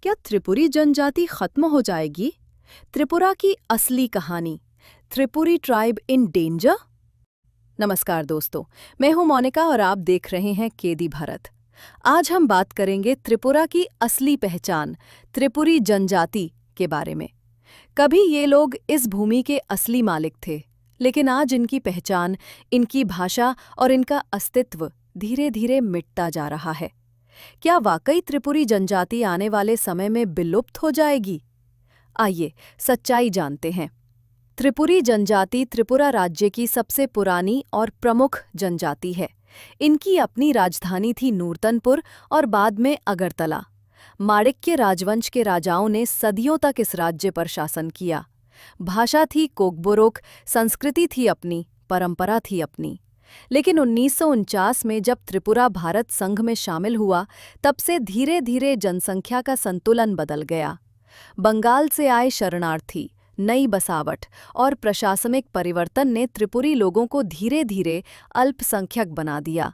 क्या त्रिपुरी जनजाति खत्म हो जाएगी? त्रिपुरा की असली कहानी, त्रिपुरी ट्राइब इन डेंजर। नमस्कार दोस्तों, मैं हूं मोनिका और आप देख रहे हैं केदी भारत। आज हम बात करेंगे त्रिपुरा की असली पहचान, त्रिपुरी जनजाति के बारे में। कभी ये लोग इस भूमि के असली मालिक थे, लेकिन आज इनकी पहचान, इनकी भाषा और इनका अस्तित्व धीरे धीरे मिटता जा रहा है। क्या वाकई त्रिपुरी जनजाति आने वाले समय में विलुप्त हो जाएगी? आइए सच्चाई जानते हैं। त्रिपुरी जनजाति त्रिपुरा राज्य की सबसे पुरानी और प्रमुख जनजाति है। इनकी अपनी राजधानी थी नूतनपुर और बाद में अगरतला। माणिक्य राजवंश के राजाओं ने सदियों तक इस राज्य पर शासन किया। भाषा थी कोकबोरोक, संस्कृति थी अपनी, परंपरा थी अपनी। लेकिन 1949 में जब त्रिपुरा भारत संघ में शामिल हुआ, तब से धीरे धीरे जनसंख्या का संतुलन बदल गया। बंगाल से आए शरणार्थी, नई बसावट और प्रशासनिक परिवर्तन ने त्रिपुरी लोगों को धीरे धीरे अल्पसंख्यक बना दिया।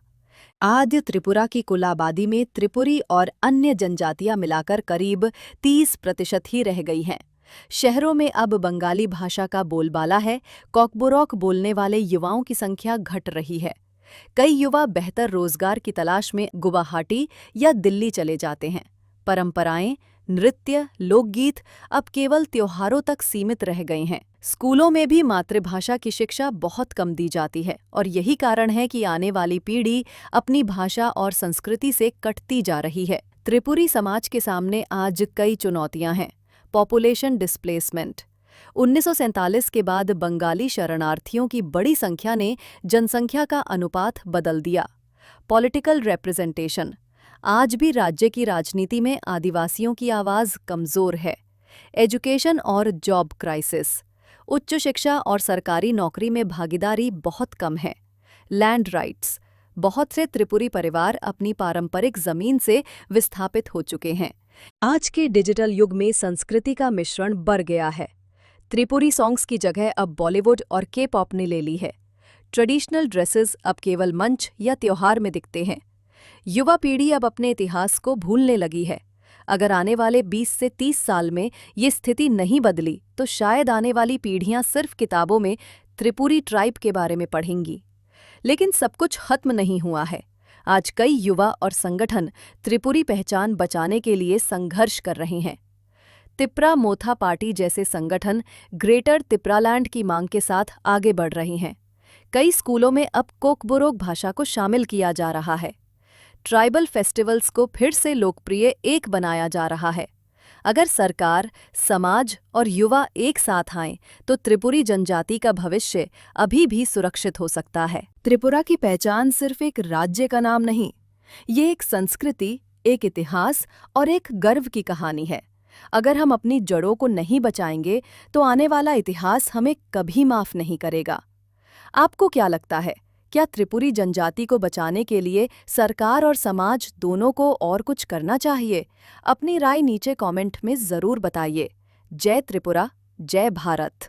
आज त्रिपुरा की कुल आबादी में त्रिपुरी और अन्य जनजातियां मिलाकर करीब 30% ही रह गई हैं। शहरों में अब बंगाली भाषा का बोलबाला है। कोकबोरोक बोलने वाले युवाओं की संख्या घट रही है। कई युवा बेहतर रोजगार की तलाश में गुवाहाटी या दिल्ली चले जाते हैं। परंपराएं, नृत्य, लोकगीत अब केवल त्योहारों तक सीमित रह गए हैं। स्कूलों में भी मातृभाषा की शिक्षा बहुत कम दी जाती है और यही कारण है कि आने वाली पीढ़ी अपनी भाषा और संस्कृति से कटती जा रही है। त्रिपुरी समाज के सामने आज कई चुनौतियां हैं। Population displacement. 1947 के बाद बंगाली शरणार्थियों की बड़ी संख्या ने जनसंख्या का अनुपात बदल दिया। Political representation. आज भी राज्य की राजनीति में आदिवासियों की आवाज़ कमज़ोर है। एजुकेशन और जॉब क्राइसिस। उच्च शिक्षा और सरकारी नौकरी में भागीदारी बहुत कम है। Land rights. बहुत से त्रिपुरी परिवार अपनी पारंपरिक जमीन से विस्थापित हो चुके हैं। आज के डिजिटल युग में संस्कृति का मिश्रण बढ़ गया है। त्रिपुरी सॉन्ग्स की जगह अब बॉलीवुड और के पॉप ने ले ली है। ट्रेडिशनल ड्रेसेस अब केवल मंच या त्योहार में दिखते हैं। युवा पीढ़ी अब अपने इतिहास को भूलने लगी है। अगर आने वाले 20 से 30 साल में ये स्थिति नहीं बदली, तो शायद आने वाली पीढ़ियां सिर्फ किताबों में त्रिपुरी ट्राइब के बारे में पढ़ेंगी। लेकिन सब कुछ खत्म नहीं हुआ है। आज कई युवा और संगठन त्रिपुरी पहचान बचाने के लिए संघर्ष कर रहे हैं। तिप्रा मोथा पार्टी जैसे संगठन ग्रेटर तिप्रालैंड की मांग के साथ आगे बढ़ रहे हैं। कई स्कूलों में अब कोकबोरोक भाषा को शामिल किया जा रहा है। ट्राइबल फेस्टिवल्स को फिर से लोकप्रिय एक बनाया जा रहा है। अगर सरकार, समाज और युवा एक साथ आएं, तो त्रिपुरी जनजाति का भविष्य अभी भी सुरक्षित हो सकता है। त्रिपुरा की पहचान सिर्फ एक राज्य का नाम नहीं, ये एक संस्कृति, एक इतिहास और एक गर्व की कहानी है। अगर हम अपनी जड़ों को नहीं बचाएंगे, तो आने वाला इतिहास हमें कभी माफ नहीं करेगा। आपको क्या लगता है? क्या त्रिपुरी जनजाति को बचाने के लिए सरकार और समाज दोनों को और कुछ करना चाहिए? अपनी राय नीचे कमेंट में जरूर बताइए। जय त्रिपुरा, जय भारत।